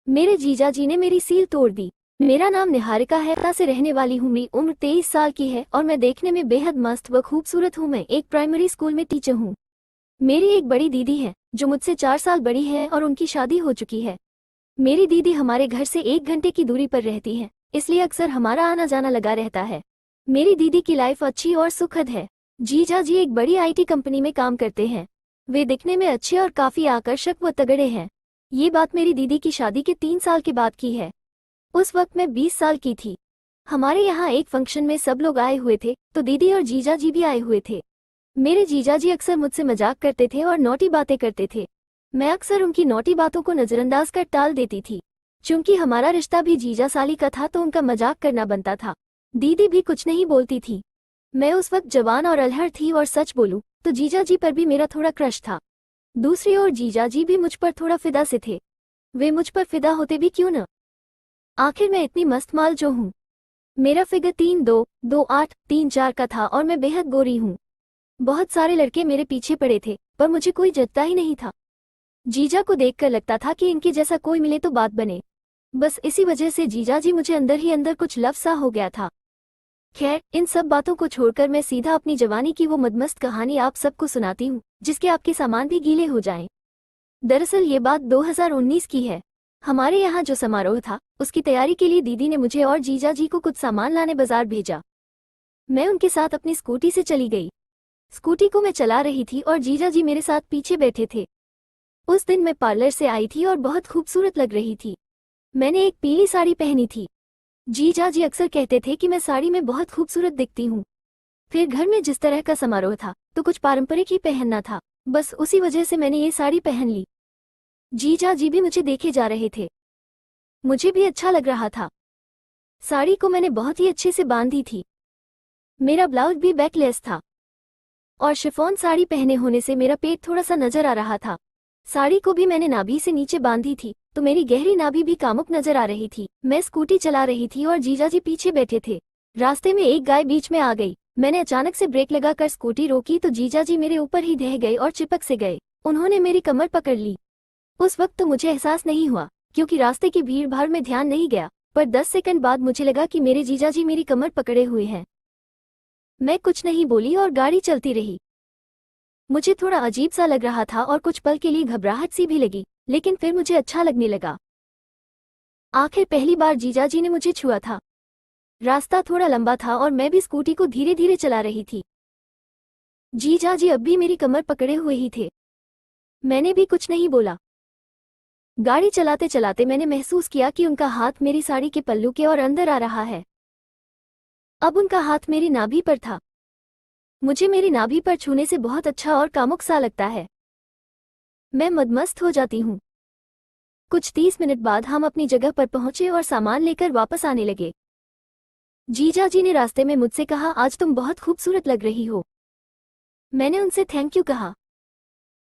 मेरे जीजा जी ने मेरी सील तोड़ दी। मेरा नाम निहारिका है, ता से रहने वाली हूँ। मेरी उम्र 23 साल की है और मैं देखने में बेहद मस्त व खूबसूरत हूँ। मैं एक प्राइमरी स्कूल में टीचर हूँ। मेरी एक बड़ी दीदी है जो मुझसे 4 साल बड़ी है और उनकी शादी हो चुकी है। मेरी दीदी हमारे घर से 1 घंटे की दूरी पर रहती है, इसलिए अक्सर हमारा आना जाना लगा रहता है। मेरी दीदी की लाइफ अच्छी और सुखद है। जीजा जी एक बड़ी आईटी कंपनी में काम करते हैं। वे दिखने में अच्छे और काफी आकर्षक व तगड़े हैं। ये बात मेरी दीदी की शादी के 3 साल के बाद की है। उस वक्त मैं 20 साल की थी। हमारे यहाँ एक फंक्शन में सब लोग आए हुए थे, तो दीदी और जीजा जी भी आए हुए थे। मेरे जीजा जी अक्सर मुझसे मजाक करते थे और नौटी बातें करते थे। मैं अक्सर उनकी नौटी बातों को नजरअंदाज कर टाल देती थी। चूंकि हमारा रिश्ता भी जीजा साली का था तो उनका मजाक करना बनता था। दीदी भी कुछ नहीं बोलती थी। मैं उस वक्त जवान और अल्हड़ थी और सच बोलूं तो जीजा जी पर भी मेरा थोड़ा क्रश था। दूसरी ओर जीजा जी भी मुझ पर थोड़ा फिदा से थे। वे मुझ पर फिदा होते भी क्यों न। आखिर मैं इतनी मस्त माल जो हूँ। मेरा फिगर 3'2", 2'8", 3'4" का था और मैं बेहद गोरी हूँ। बहुत सारे लड़के मेरे पीछे पड़े थे पर मुझे कोई जचता ही नहीं था। जीजा को देखकर लगता था कि इनके जैसा कोई मिले तो बात बने। बस इसी वजह से जीजा जी मुझे अंदर ही अंदर कुछ लव सा हो गया था। खैर, इन सब बातों को छोड़कर मैं सीधा अपनी जवानी की वो मदमस्त कहानी आप सबको सुनाती हूँ जिसके आपके सामान भी गीले हो जाएं। दरअसल ये बात 2019 की है। हमारे यहाँ जो समारोह था उसकी तैयारी के लिए दीदी ने मुझे और जीजा जी को कुछ सामान लाने बाजार भेजा। मैं उनके साथ अपनी स्कूटी से चली गई। स्कूटी को मैं चला रही थी और जीजा जी मेरे साथ पीछे बैठे थे। उस दिन मैं पार्लर से आई थी और बहुत खूबसूरत लग रही थी। मैंने एक पीली साड़ी पहनी थी। जीजा जी अक्सर कहते थे कि मैं साड़ी में बहुत खूबसूरत दिखती हूँ। फिर घर में जिस तरह का समारोह था तो कुछ पारंपरिक ही पहनना था, बस उसी वजह से मैंने ये साड़ी पहन ली। जीजा जी भी मुझे देखे जा रहे थे। मुझे भी अच्छा लग रहा था। साड़ी को मैंने बहुत ही अच्छे से बांधी थी। मेरा ब्लाउज भी बैकलेस था और शिफॉन साड़ी पहने होने से मेरा पेट थोड़ा सा नजर आ रहा था। साड़ी को भी मैंने नाभि से नीचे बांधी थी तो मेरी गहरी नाभि भी कामुक नजर आ रही थी। मैं स्कूटी चला रही थी और जीजा जी पीछे बैठे थे। रास्ते में एक गाय बीच में आ गई। मैंने अचानक से ब्रेक लगाकर स्कूटी रोकी तो जीजा जी मेरे ऊपर ही ढह गए और चिपक से गए। उन्होंने मेरी कमर पकड़ ली। उस वक्त तो मुझे एहसास नहीं हुआ क्योंकि रास्ते की भीड़ भाड़ में ध्यान नहीं गया, पर 10 सेकंड बाद मुझे लगा कि मेरे जीजा जी मेरी कमर पकड़े हुए हैं। मैं कुछ नहीं बोली और गाड़ी चलती रही। मुझे थोड़ा अजीब सा लग रहा था और कुछ पल के लिए घबराहट सी भी लगी, लेकिन फिर मुझे अच्छा लगने लगा। आखिर पहली बार जीजा जी ने मुझे छुआ था। रास्ता थोड़ा लंबा था और मैं भी स्कूटी को धीरे धीरे चला रही थी। जीजा जी अब भी मेरी कमर पकड़े हुए ही थे। मैंने भी कुछ नहीं बोला। गाड़ी चलाते चलाते मैंने महसूस किया कि उनका हाथ मेरी साड़ी के पल्लू के और अंदर आ रहा है। अब उनका हाथ मेरी नाभि पर था। मुझे मेरी नाभि पर छूने से बहुत अच्छा और कामुक सा लगता है। मैं मदमस्त हो जाती हूँ। कुछ 30 मिनट बाद हम अपनी जगह पर पहुंचे और सामान लेकर वापस आने लगे। जीजा जी ने रास्ते में मुझसे कहा, आज तुम बहुत खूबसूरत लग रही हो। मैंने उनसे थैंक यू कहा।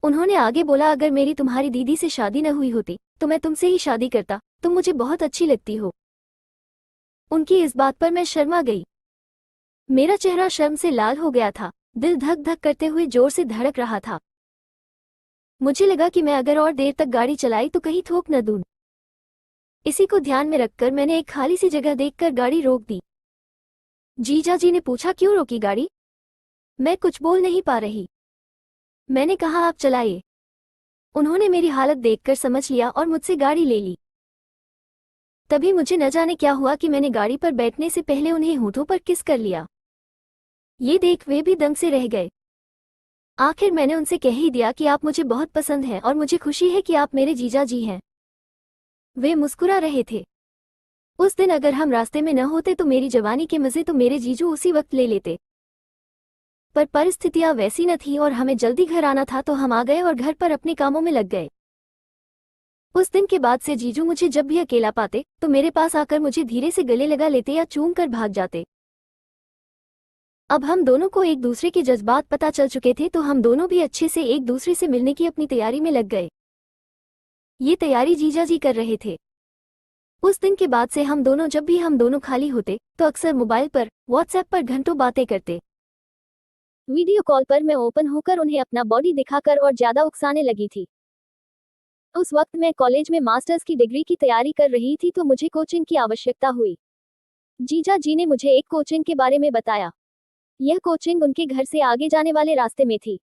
उन्होंने आगे बोला, अगर मेरी तुम्हारी दीदी से शादी न हुई होती तो मैं तुमसे ही शादी करता, तुम मुझे बहुत अच्छी लगती हो। उनकी इस बात पर मैं शर्मा गई। मेरा चेहरा शर्म से लाल हो गया था। दिल धक धक करते हुए जोर से धड़क रहा था। मुझे लगा कि मैं अगर और देर तक गाड़ी चलाई तो कहीं ठोक न दूं। इसी को ध्यान में रखकर मैंने एक खाली सी जगह देखकर गाड़ी रोक दी। जीजा जी ने पूछा, क्यों रोकी गाड़ी? मैं कुछ बोल नहीं पा रही। मैंने कहा, आप चलाइए। उन्होंने मेरी हालत देखकर समझ लिया और मुझसे गाड़ी ले ली। तभी मुझे न जाने क्या हुआ कि मैंने गाड़ी पर बैठने से पहले उन्हें होठों पर किस कर लिया। ये देख वे भी दंग से रह गए। आखिर मैंने उनसे कह ही दिया कि आप मुझे बहुत पसंद हैं और मुझे खुशी है कि आप मेरे जीजा जी हैं। वे मुस्कुरा रहे थे। उस दिन अगर हम रास्ते में न होते तो मेरी जवानी के मजे तो मेरे जीजू उसी वक्त ले लेते, पर परिस्थितियां वैसी न थी और हमें जल्दी घर आना था तो हम आ गए और घर पर अपने कामों में लग गए। उस दिन के बाद से जीजू मुझे जब भी अकेला पाते तो मेरे पास आकर मुझे धीरे से गले लगा लेते या चूम कर भाग जाते। अब हम दोनों को एक दूसरे के जज्बात पता चल चुके थे तो हम दोनों भी अच्छे से एक दूसरे से मिलने की अपनी तैयारी में लग गए। ये तैयारी जीजा जी कर रहे थे। उस दिन के बाद से जब भी हम दोनों खाली होते तो अक्सर मोबाइल पर व्हाट्सएप पर घंटों बातें करते। वीडियो कॉल पर मैं ओपन होकर उन्हें अपना बॉडी दिखाकर और ज्यादा उकसाने लगी थी। उस वक्त मैं कॉलेज में मास्टर्स की डिग्री की तैयारी कर रही थी तो मुझे कोचिंग की आवश्यकता हुई। जीजा जी ने मुझे एक कोचिंग के बारे में बताया। यह कोचिंग उनके घर से आगे जाने वाले रास्ते में थी।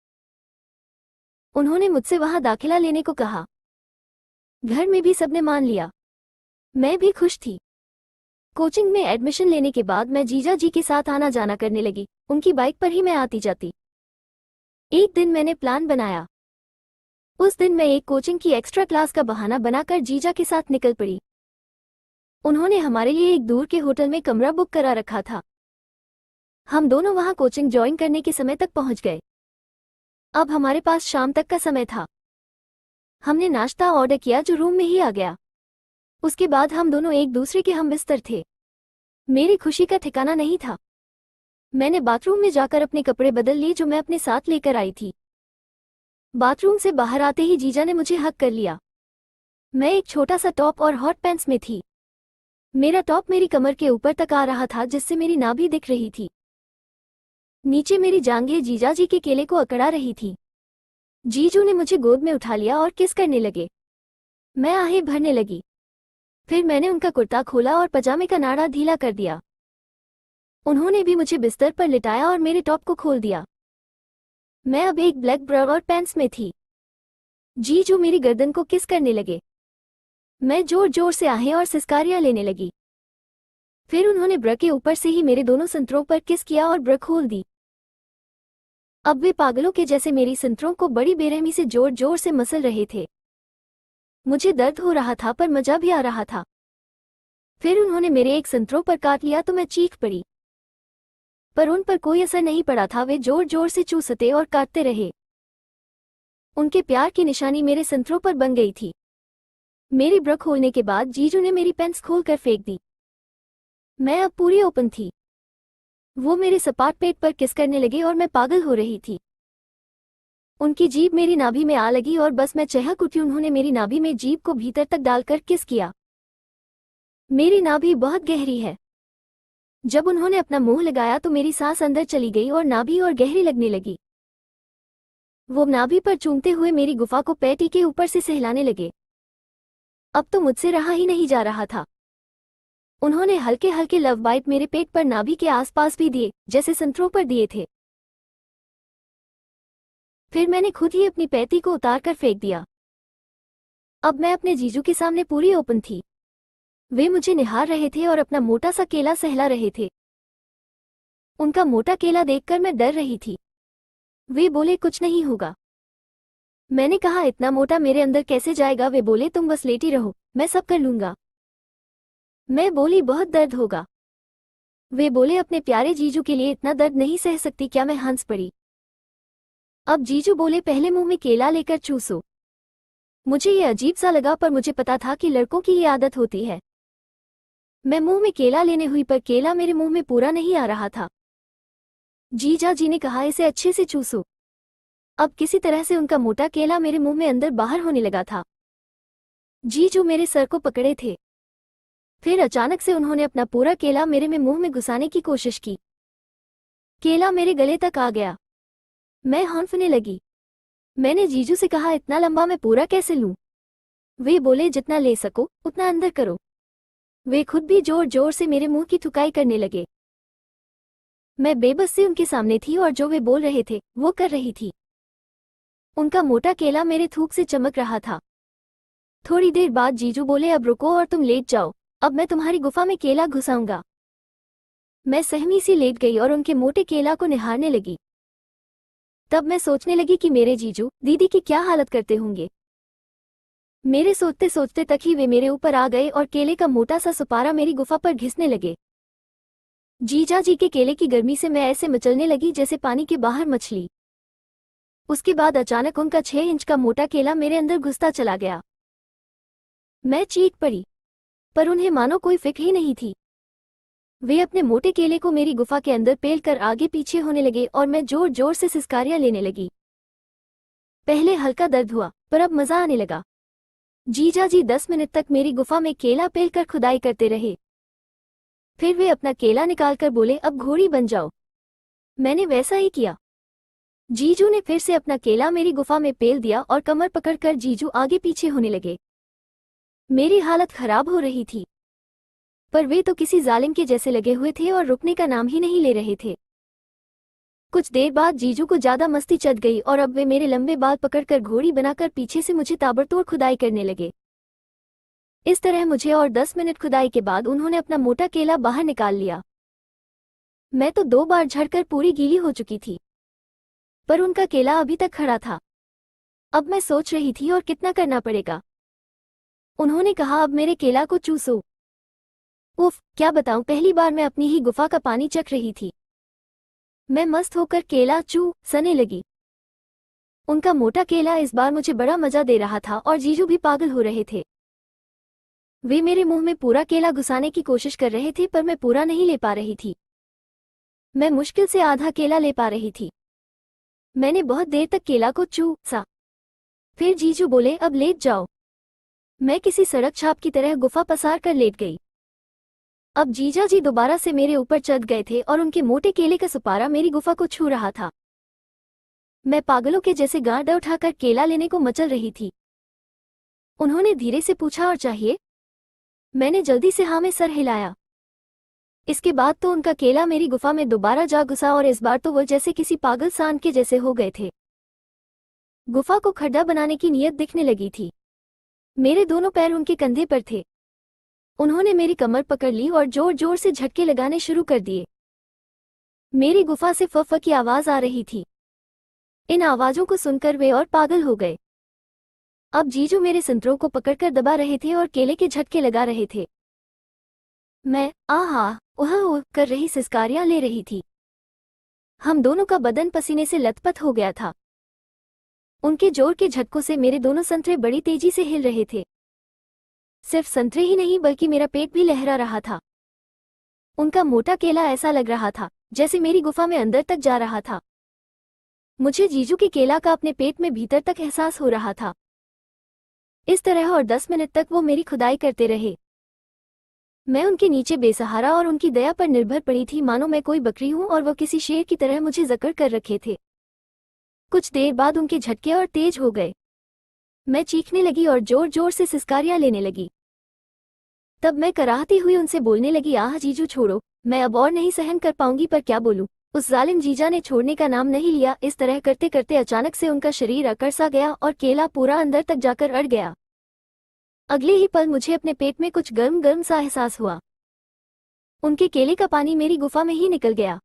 उन्होंने मुझसे वहां दाखिला लेने को कहा। घर में भी सबने मान लिया। मैं भी खुश थी। कोचिंग में एडमिशन लेने के बाद मैं जीजा जी के साथ आना जाना करने लगी। उनकी बाइक पर ही मैं आती जाती। एक दिन मैंने प्लान बनाया। उस दिन मैं एक कोचिंग की एक्स्ट्रा क्लास का बहाना बनाकर जीजा के साथ निकल पड़ी। उन्होंने हमारे लिए एक दूर के होटल में कमरा बुक करा रखा था। हम दोनों वहां कोचिंग ज्वाइन करने के समय तक पहुंच गए। अब हमारे पास शाम तक का समय था। हमने नाश्ता ऑर्डर किया जो रूम में ही आ गया। उसके बाद हम दोनों एक दूसरे के हम बिस्तर थे। मेरी खुशी का ठिकाना नहीं था। मैंने बाथरूम में जाकर अपने कपड़े बदल लिए जो मैं अपने साथ लेकर आई थी। बाथरूम से बाहर आते ही जीजा ने मुझे हक कर लिया। मैं एक छोटा सा टॉप और हॉट पैंट्स में थी। मेरा टॉप मेरी कमर के ऊपर तक आ रहा था जिससे मेरी नाभि दिख रही थी। नीचे मेरी जांघें जीजा जी के केले को अकड़ा रही थी। जीजू ने मुझे गोद में उठा लिया और किस करने लगे। मैं आहें भरने लगी। फिर मैंने उनका कुर्ता खोला और पजामे का नाड़ा ढीला कर दिया। उन्होंने भी मुझे बिस्तर पर लिटाया और मेरे टॉप को खोल दिया। मैं अब एक ब्लैक ब्रा और पैंट्स में थी। जीजू मेरी गर्दन को किस करने लगे। मैं जोर जोर से आहें और सिसकारियां लेने लगी। फिर उन्होंने ब्रा के ऊपर से ही मेरे दोनों संतरों पर किस किया और ब्रा खोल दी। अब वे पागलों के जैसे मेरी संतरों को बड़ी बेरहमी से जोर जोर से मसल रहे थे। मुझे दर्द हो रहा था पर मजा भी आ रहा था। फिर उन्होंने मेरे एक संतरों पर काट लिया तो मैं चीख पड़ी, पर उन पर कोई असर नहीं पड़ा था। वे जोर जोर से चूसते और काटते रहे। उनके प्यार की निशानी मेरे संतरों पर बन गई थी। मेरी ब्रा खोलने के बाद जीजू ने मेरी पैंट्स खोलकर फेंक दी। मैं अब पूरी ओपन थी। वो मेरे सपाट पेट पर किस करने लगे और मैं पागल हो रही थी। उनकी जीभ मेरी नाभि में आ लगी और बस मैं चहक उठी। उन्होंने मेरी नाभि में जीभ को भीतर तक डालकर किस किया। मेरी नाभि बहुत गहरी है। जब उन्होंने अपना मुंह लगाया तो मेरी सांस अंदर चली गई और नाभि और गहरी लगने लगी। वो नाभि पर चूमते हुए मेरी गुफा को पैटी के ऊपर से सहलाने लगे। अब तो मुझसे रहा ही नहीं जा रहा था। उन्होंने हल्के हल्के लव बाइट मेरे पेट पर नाभि के आसपास भी दिए जैसे संतरों पर दिए थे। फिर मैंने खुद ही अपनी पैती को उतारकर फेंक दिया। अब मैं अपने जीजू के सामने पूरी ओपन थी। वे मुझे निहार रहे थे और अपना मोटा सा केला सहला रहे थे। उनका मोटा केला देखकर मैं डर रही थी। वे बोले कुछ नहीं होगा। मैंने कहा इतना मोटा मेरे अंदर कैसे जाएगा। वे बोले तुम बस लेटी रहो, मैं सब कर लूंगा। मैं बोली बहुत दर्द होगा। वे बोले अपने प्यारे जीजू के लिए इतना दर्द नहीं सह सकती क्या। मैं हंस पड़ी। अब जीजू बोले पहले मुंह में केला लेकर चूसो। मुझे ये अजीब सा लगा पर मुझे पता था कि लड़कों की ये आदत होती है। मैं मुंह में केला लेने हुई पर केला मेरे मुंह में पूरा नहीं आ रहा था। जीजा जी ने कहा इसे अच्छे से चूसो। अब किसी तरह से उनका मोटा केला मेरे मुंह में अंदर बाहर होने लगा था। जीजू मेरे सर को पकड़े थे। फिर अचानक से उन्होंने अपना पूरा केला मेरे में मुंह में घुसाने की कोशिश की। केला मेरे गले तक आ गया। मैं हौंफने लगी। मैंने जीजू से कहा इतना लंबा मैं पूरा कैसे लूं। वे बोले जितना ले सको उतना अंदर करो। वे खुद भी जोर जोर से मेरे मुंह की थुकाई करने लगे। मैं बेबस से उनके सामने थी और जो वे बोल रहे थे वो कर रही थी। उनका मोटा केला मेरे थूक से चमक रहा था। थोड़ी देर बाद जीजू बोले अब रुको और तुम लेट जाओ, अब मैं तुम्हारी गुफा में केला घुसाऊंगा। मैं सहमी सी लेट गई और उनके मोटे केला को निहारने लगी। तब मैं सोचने लगी कि मेरे जीजू दीदी की क्या हालत करते होंगे। मेरे सोचते सोचते तक ही वे मेरे ऊपर आ गए और केले का मोटा सा सुपारा मेरी गुफा पर घिसने लगे। जीजा जी के केले की गर्मी से मैं ऐसे मचलने लगी जैसे पानी के बाहर मछली। उसके बाद अचानक उनका 6 इंच का मोटा केला मेरे अंदर घुसता चला गया। मैं चीख पड़ी, पर उन्हें मानो कोई फिक्र ही नहीं थी। वे अपने मोटे केले को मेरी गुफा के अंदर पेल कर आगे पीछे होने लगे और मैं जोर जोर से सिसकारियां लेने लगी। पहले हल्का दर्द हुआ पर अब मजा आने लगा। जीजा जी 10 मिनट तक मेरी गुफा में केला पेल कर खुदाई करते रहे। फिर वे अपना केला निकालकर बोले अब घोड़ी बन जाओ। मैंने वैसा ही किया। जीजू ने फिर से अपना केला मेरी गुफा में पेल दिया और कमर पकड़कर जीजू आगे पीछे होने लगे। मेरी हालत खराब हो रही थी, पर वे तो किसी जालिम के जैसे लगे हुए थे और रुकने का नाम ही नहीं ले रहे थे। कुछ देर बाद जीजू को ज्यादा मस्ती चढ़ गई और अब वे मेरे लंबे बाल पकड़कर घोड़ी बनाकर पीछे से मुझे ताबड़तोड़ खुदाई करने लगे। इस तरह मुझे और 10 मिनट खुदाई के बाद उन्होंने अपना मोटा केला बाहर निकाल लिया। मैं तो 2 बार झड़कर पूरी गीली हो चुकी थी, पर उनका केला अभी तक खड़ा था। अब मैं सोच रही थी और कितना करना पड़ेगा। उन्होंने कहा, अब मेरे केला को चूसो। उफ, क्या बताऊं, पहली बार मैं अपनी ही गुफा का पानी चख रही थी। मैं मस्त होकर केला चूसने लगी। उनका मोटा केला इस बार मुझे बड़ा मजा दे रहा था और जीजू भी पागल हो रहे थे। वे मेरे मुंह में पूरा केला घुसाने की कोशिश कर रहे थे, पर मैं पूरा नहीं ले पा रही थी। मैं मुश्किल से आधा केला ले पा रही थी। मैंने बहुत देर तक केला को चूसा। फिर जीजू बोले, अब लेट जाओ। मैं किसी सड़क छाप की तरह गुफा पसार कर लेट गई। अब जीजा जी दोबारा से मेरे ऊपर चढ़ गए थे और उनके मोटे केले का सुपारा मेरी गुफा को छू रहा था। मैं पागलों के जैसे गांड उठाकर केला लेने को मचल रही थी। उन्होंने धीरे से पूछा, और चाहिए? मैंने जल्दी से हाँ में सर हिलाया। इसके बाद तो उनका केला मेरी गुफा में दोबारा जा घुसा और इस बार तो वो जैसे किसी पागल सांड के जैसे हो गए थे। गुफा को खड्डा बनाने की नीयत दिखने लगी थी। मेरे दोनों पैर उनके कंधे पर थे। उन्होंने मेरी कमर पकड़ ली और जोर जोर से झटके लगाने शुरू कर दिए। मेरी गुफा से फफ की आवाज आ रही थी। इन आवाजों को सुनकर वे और पागल हो गए। अब जीजू मेरे संतरों को पकड़कर दबा रहे थे और केले के झटके लगा रहे थे। मैं आहा उहा उह कर रही सिसकारियां ले रही थी। हम दोनों का बदन पसीने से लथपथ हो गया था। उनके जोर के झटकों से मेरे दोनों संतरे बड़ी तेजी से हिल रहे थे। सिर्फ संतरे ही नहीं, बल्कि मेरा पेट भी लहरा रहा था। उनका मोटा केला ऐसा लग रहा था जैसे मेरी गुफा में अंदर तक जा रहा था। मुझे जीजू के केला का अपने पेट में भीतर तक एहसास हो रहा था। इस तरह और 10 मिनट तक वो मेरी खुदाई करते रहे। मैं उनके नीचे बेसहारा और उनकी दया पर निर्भर पड़ी थी, मानो मैं कोई बकरी हूं और वो किसी शेर की तरह मुझे जकड़ कर रखे थे। कुछ देर बाद उनके झटके और तेज हो गए। मैं चीखने लगी और जोर जोर से सिसकारियां लेने लगी। तब मैं कराहती हुई उनसे बोलने लगी, आह जीजू छोड़ो, मैं अब और नहीं सहन कर पाऊंगी। पर क्या बोलूं, उस जालिम जीजा ने छोड़ने का नाम नहीं लिया। इस तरह करते करते अचानक से उनका शरीर अकड़ सा गया और केला पूरा अंदर तक जाकर अड़ गया। अगले ही पल मुझे अपने पेट में कुछ गर्म गर्म सा एहसास हुआ। उनके केले का पानी मेरी गुफा में ही निकल गया।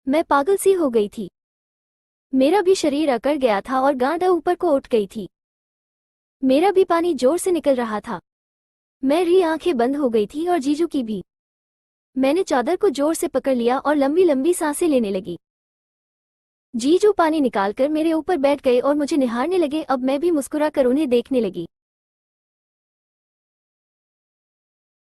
मैं पागल सी हो गई थी। मेरा भी शरीर अकड़ गया था और गांड ऊपर को उठ गई थी। मेरा भी पानी जोर से निकल रहा था। मेरी आंखें बंद हो गई थी और जीजू की भी। मैंने चादर को जोर से पकड़ लिया और लंबी लंबी सांसें लेने लगी। जीजू पानी निकालकर मेरे ऊपर बैठ गए और मुझे निहारने लगे। अब मैं भी मुस्कुराकर उन्हें देखने लगी।